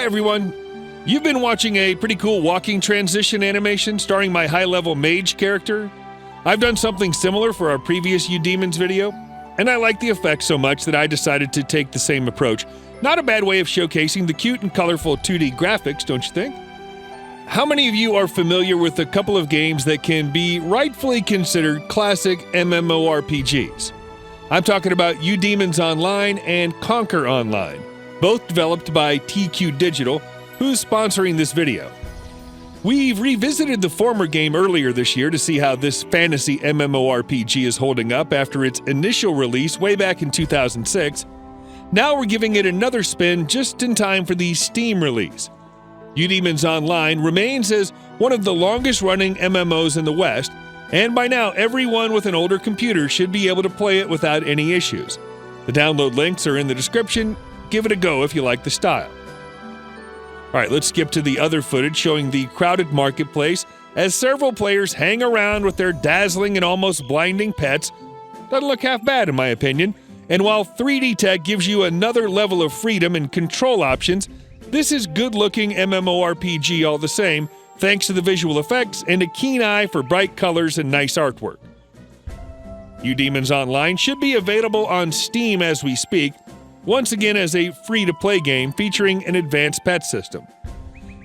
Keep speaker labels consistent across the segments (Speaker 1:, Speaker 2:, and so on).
Speaker 1: Hi everyone! You've been watching a pretty cool walking transition animation starring my high-level mage character. I've done something similar for our previous Eudemons video, and I like the effects so much that I decided to take the same approach. Not a bad way of showcasing the cute and colorful 2D graphics, don't you think? How many of you are familiar with a couple of games that can be rightfully considered classic MMORPGs? I'm talking about Eudemons Online and Conquer Online, both developed by TQ Digital, who's sponsoring this video. We've revisited the former game earlier this year to see how this fantasy MMORPG is holding up after its initial release way back in 2006. Now we're giving it another spin just in time for the Steam release. Eudemons Online remains as one of the longest-running MMOs in the West, and by now everyone with an older computer should be able to play it without any issues. The download links are in the description. Give it a go if you like the style. Alright, let's skip to the other footage showing the crowded marketplace as several players hang around with their dazzling and almost blinding pets. Doesn't look half bad in my opinion. And while 3D tech gives you another level of freedom and control options, this is good-looking MMORPG all the same, thanks to the visual effects and a keen eye for bright colors and nice artwork. Eudemons Online should be available on Steam as we speak, once again as a free-to-play game featuring an advanced pet system.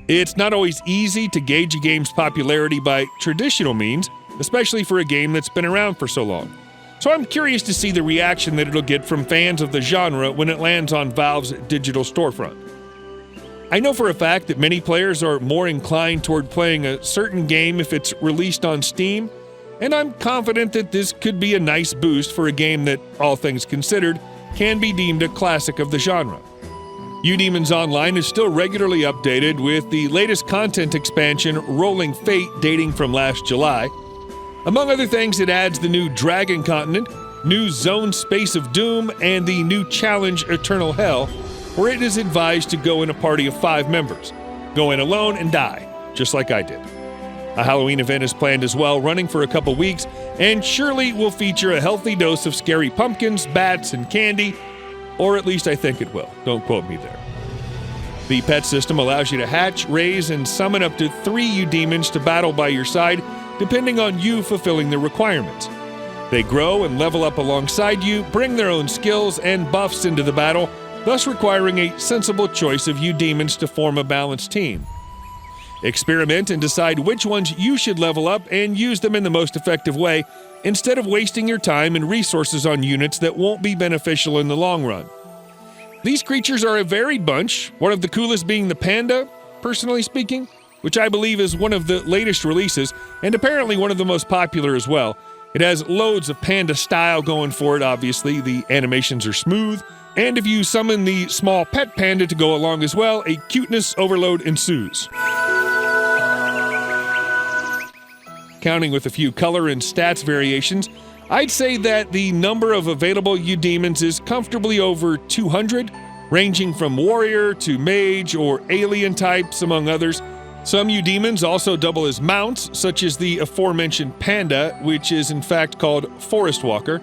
Speaker 1: It's not always easy to gauge a game's popularity by traditional means, especially for a game that's been around for so long. So I'm curious to see the reaction that it'll get from fans of the genre when it lands on Valve's digital storefront. I know for a fact that many players are more inclined toward playing a certain game if it's released on Steam, and I'm confident that this could be a nice boost for a game that, all things considered, can be deemed a classic of the genre. Eudemons Online is still regularly updated with the latest content expansion, Rolling Fate, dating from last July. Among other things, it adds the new Dragon Continent, new Zone Space of Doom, and the new challenge Eternal Hell, where it is advised to go in a party of 5 members. Go in alone and die, just like I did. A Halloween event is planned as well, running for a couple weeks, and surely will feature a healthy dose of scary pumpkins, bats, and candy, or at least I think it will. Don't quote me there. The pet system allows you to hatch, raise, and summon up to 3 Eudemons to battle by your side, depending on you fulfilling the requirements. They grow and level up alongside you, bring their own skills and buffs into the battle, thus requiring a sensible choice of Eudemons to form a balanced team. Experiment and decide which ones you should level up and use them in the most effective way, instead of wasting your time and resources on units that won't be beneficial in the long run. These creatures are a varied bunch, one of the coolest being the panda, personally speaking, which I believe is one of the latest releases, and apparently one of the most popular as well. It has loads of panda style going for it, obviously. The animations are smooth, and if you summon the small pet panda to go along as well, a cuteness overload ensues. Counting with a few color and stats variations, I'd say that the number of available Eudemons is comfortably over 200, ranging from warrior to mage or alien types, among others. Some Eudemons also double as mounts, such as the aforementioned panda, which is in fact called Forest Walker.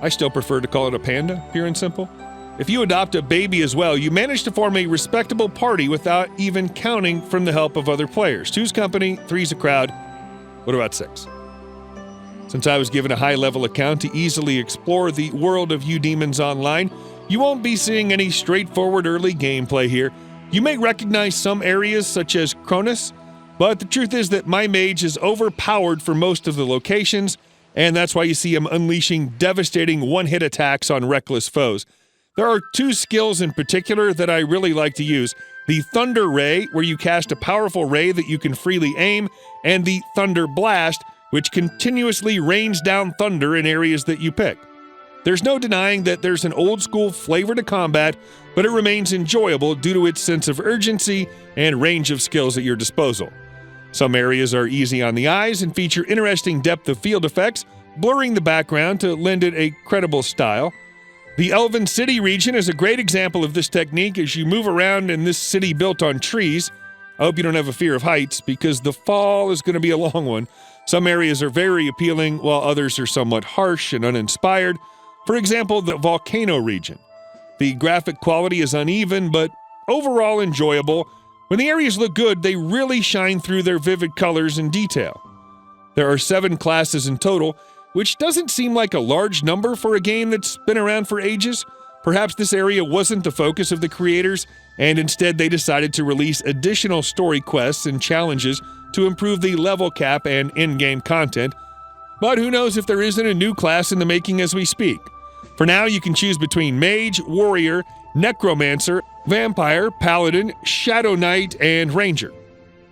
Speaker 1: I still prefer to call it a panda, pure and simple. If you adopt a baby as well, you manage to form a respectable party without even counting from the help of other players. 2's company, 3's a crowd. What about 6? Since I was given a high-level account to easily explore the world of Eudemons Online, you won't be seeing any straightforward early gameplay here. You may recognize some areas such as Cronus, but the truth is that my mage is overpowered for most of the locations, and that's why you see him unleashing devastating one-hit attacks on reckless foes. There are 2 skills in particular that I really like to use. The Thunder Ray, where you cast a powerful ray that you can freely aim, and the Thunder Blast, which continuously rains down thunder in areas that you pick. There's no denying that there's an old-school flavor to combat, but it remains enjoyable due to its sense of urgency and range of skills at your disposal. Some areas are easy on the eyes and feature interesting depth of field effects, blurring the background to lend it a credible style. The Elven City region is a great example of this technique as you move around in this city built on trees. I hope you don't have a fear of heights, because the fall is going to be a long one. Some areas are very appealing, while others are somewhat harsh and uninspired. For example, the volcano region. The graphic quality is uneven, but overall enjoyable. When the areas look good, they really shine through their vivid colors and detail. There are 7 classes in total, which doesn't seem like a large number for a game that's been around for ages. Perhaps this area wasn't the focus of the creators, and instead they decided to release additional story quests and challenges to improve the level cap and in-game content. But who knows if there isn't a new class in the making as we speak. For now, you can choose between mage, warrior, necromancer, vampire, paladin, shadow knight, and ranger.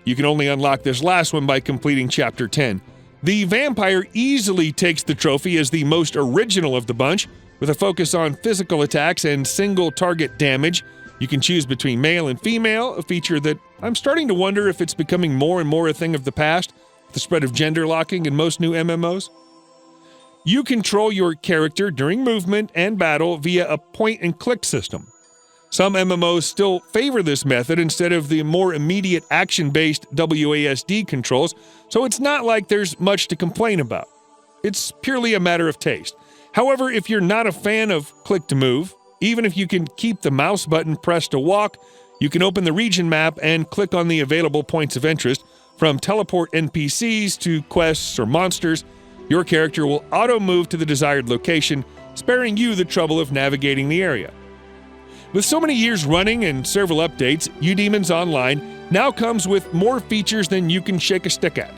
Speaker 1: You can only unlock this last one by completing Chapter 10. The vampire easily takes the trophy as the most original of the bunch, with a focus on physical attacks and single target damage. You can choose between male and female, a feature that I'm starting to wonder if it's becoming more and more a thing of the past, with the spread of gender locking in most new MMOs. You control your character during movement and battle via a point-and-click system. Some MMOs still favor this method instead of the more immediate action-based WASD controls, so it's not like there's much to complain about. It's purely a matter of taste. However, if you're not a fan of click-to-move, even if you can keep the mouse button pressed to walk, you can open the region map and click on the available points of interest. From teleport NPCs to quests or monsters, your character will auto-move to the desired location, sparing you the trouble of navigating the area. With so many years running and several updates, Eudemons Online now comes with more features than you can shake a stick at.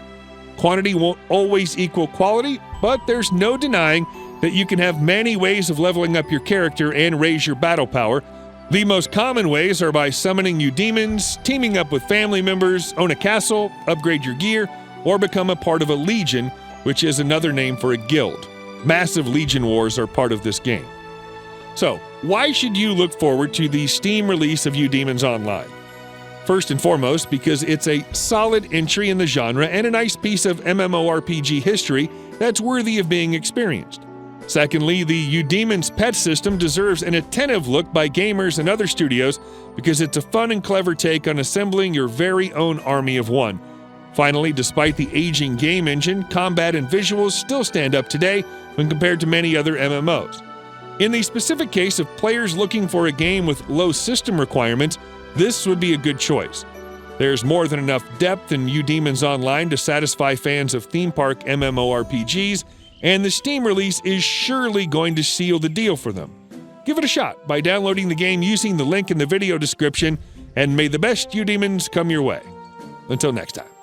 Speaker 1: Quantity won't always equal quality, but there's no denying that you can have many ways of leveling up your character and raise your battle power. The most common ways are by summoning Eudemons, teaming up with family members, own a castle, upgrade your gear, or become a part of a legion, which is another name for a guild. Massive legion wars are part of this game. So, why should you look forward to the Steam release of Eudemons Online? First and foremost, because it's a solid entry in the genre and a nice piece of MMORPG history that's worthy of being experienced. Secondly, the Eudemons pet system deserves an attentive look by gamers and other studios because it's a fun and clever take on assembling your very own army of one. Finally, despite the aging game engine, combat and visuals still stand up today when compared to many other MMOs. In the specific case of players looking for a game with low system requirements, this would be a good choice. There's more than enough depth in Eudemons Online to satisfy fans of theme park MMORPGs, and the Steam release is surely going to seal the deal for them. Give it a shot by downloading the game using the link in the video description, and may the best Eudemons come your way. Until next time.